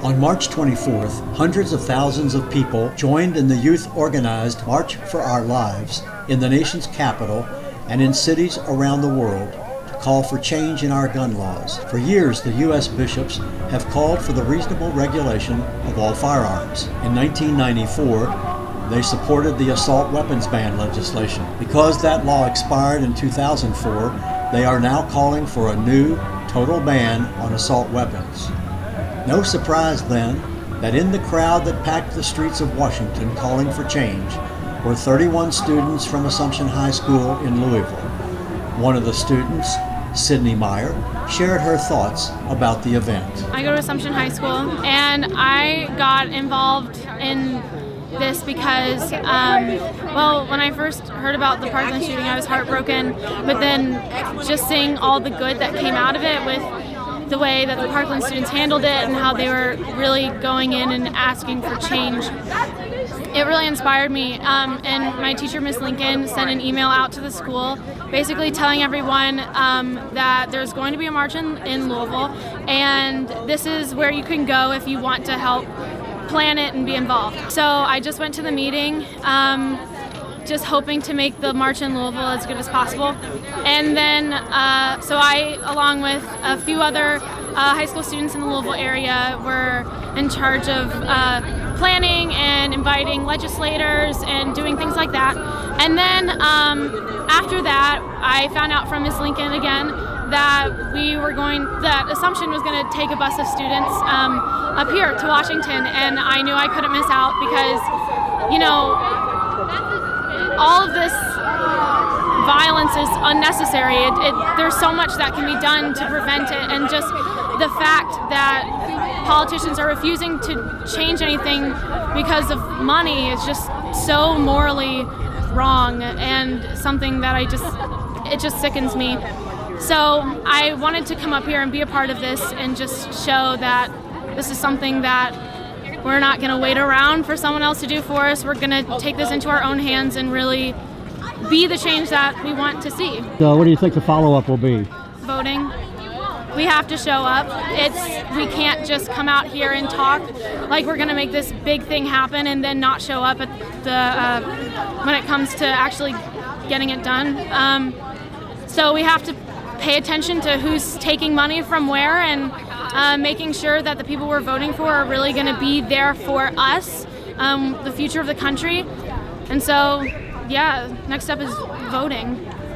On March 24th, hundreds of thousands of people joined in the youth-organized March for Our Lives in the nation's capital and in cities around the world to call for change in our gun laws. For years, the U.S. bishops have called for the reasonable regulation of all firearms. In 1994, they supported the assault weapons ban legislation. Because that law expired in 2004, they are now calling for a new, total ban on assault weapons. No surprise then that in the crowd that packed the streets of Washington calling for change were 31 students from Assumption High School in Louisville. One of the students, Sydney Meyer, shared her thoughts about the event. I go to Assumption High School, and I got involved in this because, when I first heard about the Parkland shooting, I was heartbroken, but then just seeing all the good that came out of it with the way that the Parkland students handled it and how they were really going in and asking for change, it really inspired me. And my teacher, Miss Lincoln, sent an email out to the school basically telling everyone that there's going to be a march in Louisville, and this is where you can go if you want to help plan it and be involved. So I just went to the meeting, just hoping to make the march in Louisville as good as possible. And then, so I, along with a few other high school students in the Louisville area, were in charge of planning and inviting legislators and doing things like that. And then after that, I found out from Ms. Lincoln again that that Assumption was going to take a bus of students up here to Washington, and I knew I couldn't miss out because, all of this violence is unnecessary. There's so much that can be done to prevent it, and just the fact that politicians are refusing to change anything because of money is just so morally wrong, and something that it just sickens me. So I wanted to come up here and be a part of this and just show that this is something that we're not going to wait around for someone else to do for us. We're going to take this into our own hands and really be the change that we want to see. So what do you think the follow-up will be? Voting. We have to show up. We can't just come out here and talk like we're going to make this big thing happen and then not show up at when it comes to actually getting it done. So we have to pay attention to who's taking money from where, and making sure that the people we're voting for are really going to be there for us, the future of the country. And so, yeah, next step is voting.